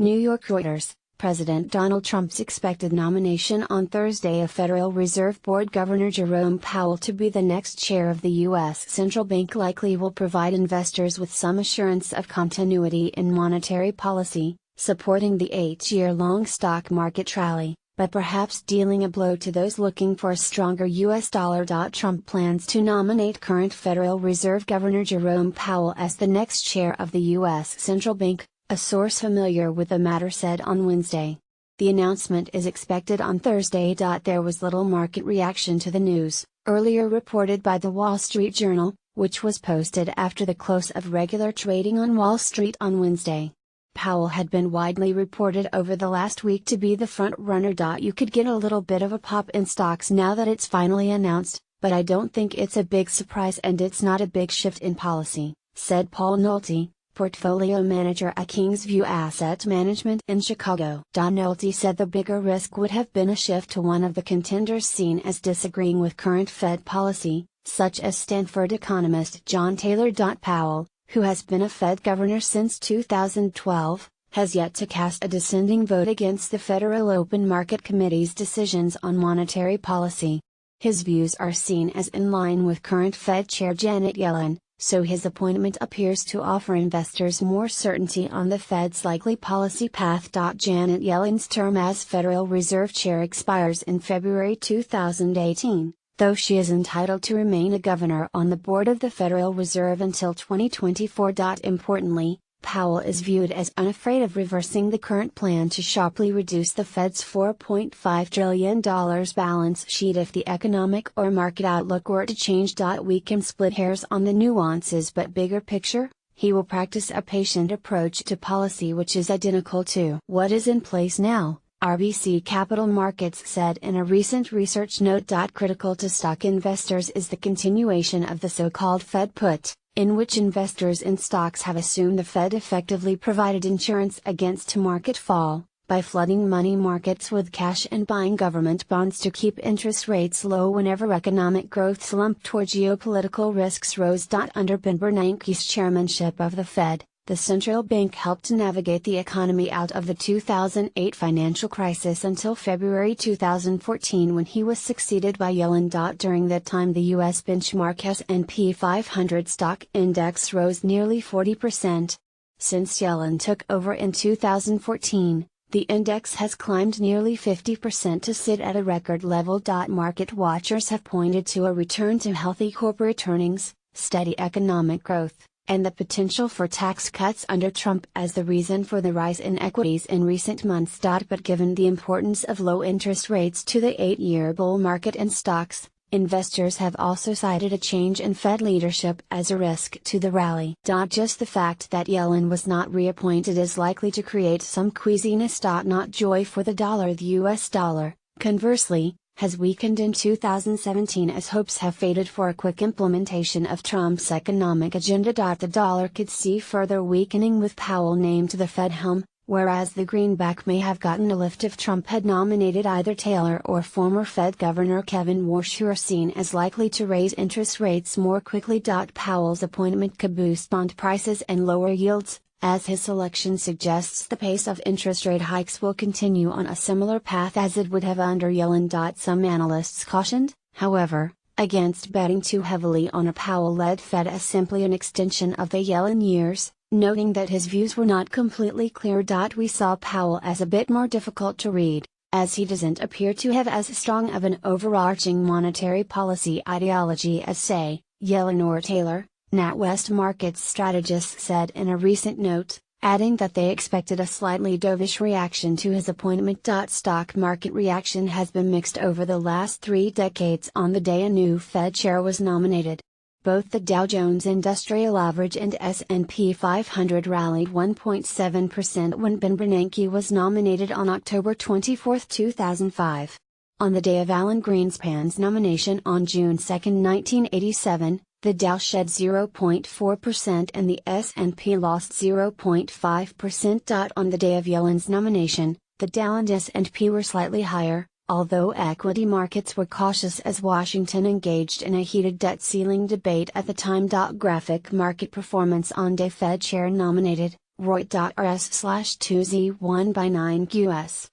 New York Reuters. President Donald Trump's expected nomination on Thursday of Federal Reserve Board Governor Jerome Powell to be the next chair of the U.S. Central Bank likely will provide investors with some assurance of continuity in monetary policy, supporting the 8-year-long stock market rally, but perhaps dealing a blow to those looking for a stronger U.S. dollar. Trump plans to nominate current Federal Reserve Governor Jerome Powell as the next chair of the U.S. Central Bank, a source familiar with the matter said on Wednesday. The announcement is expected on Thursday. There was little market reaction to the news, earlier reported by the Wall Street Journal, which was posted after the close of regular trading on Wall Street on Wednesday. Powell had been widely reported over the last week to be the front-runner. You could get a little bit of a pop in stocks now that it's finally announced, but I don't think it's a big surprise and it's not a big shift in policy, said Paul Nolte, portfolio manager at Kingsview Asset Management in Chicago. Nolte said the bigger risk would have been a shift to one of the contenders seen as disagreeing with current Fed policy, such as Stanford economist John Taylor. Powell, who has been a Fed governor since 2012, has yet to cast a dissenting vote against the Federal Open Market Committee's decisions on monetary policy. His views are seen as in line with current Fed Chair Janet Yellen, so his appointment appears to offer investors more certainty on the Fed's likely policy path. Janet Yellen's term as Federal Reserve Chair expires in February 2018, though she is entitled to remain a governor on the board of the Federal Reserve until 2024. Importantly, Powell is viewed as unafraid of reversing the current plan to sharply reduce the Fed's $4.5 trillion balance sheet if the economic or market outlook were to change. We can split hairs on the nuances, but bigger picture, he will practice a patient approach to policy which is identical to what is in place now, RBC Capital Markets said in a recent research note. Critical to stock investors is the continuation of the so-called Fed put, in which investors in stocks have assumed the Fed effectively provided insurance against a market fall, by flooding money markets with cash and buying government bonds to keep interest rates low whenever economic growth slumped or geopolitical risks rose. Under Ben Bernanke's chairmanship of the Fed, the central bank helped navigate the economy out of the 2008 financial crisis until February 2014 when he was succeeded by Yellen. During that time the U.S. benchmark S&P 500 stock index rose nearly 40%. Since Yellen took over in 2014, the index has climbed nearly 50% to sit at a record level. Market watchers have pointed to a return to healthy corporate earnings, steady economic growth, and the potential for tax cuts under Trump as the reason for the rise in equities in recent months. But given the importance of low interest rates to the 8-year bull market in stocks, investors have also cited a change in Fed leadership as a risk to the rally. Just the fact that Yellen was not reappointed is likely to create some queasiness. Not joy for the dollar. The US dollar, conversely, has weakened in 2017 as hopes have faded for a quick implementation of Trump's economic agenda. The dollar could see further weakening with Powell named to the Fed helm, whereas the greenback may have gotten a lift if Trump had nominated either Taylor or former Fed Governor Kevin Warsh, who are seen as likely to raise interest rates more quickly. Powell's appointment could boost bond prices and lower yields, as his selection suggests the pace of interest rate hikes will continue on a similar path as it would have under Yellen. Some analysts cautioned, however, against betting too heavily on a Powell-led Fed as simply an extension of the Yellen years, noting that his views were not completely clear. We saw Powell as a bit more difficult to read, as he doesn't appear to have as strong of an overarching monetary policy ideology as, say, Yellen or Taylor, NatWest Markets strategists said in a recent note, adding that they expected a slightly dovish reaction to his appointment. Stock market reaction has been mixed over the last 3 decades on the day a new Fed chair was nominated. Both the Dow Jones Industrial Average and S&P 500 rallied 1.7% when Ben Bernanke was nominated on October 24, 2005. On the day of Alan Greenspan's nomination on June 2, 1987, the Dow shed 0.4% and the S&P lost 0.5%. On the day of Yellen's nomination, the Dow and S&P were slightly higher, although equity markets were cautious as Washington engaged in a heated debt ceiling debate at the time. Graphic market performance on day Fed chair nominated, Reut.rs/2z1 by 9 QS.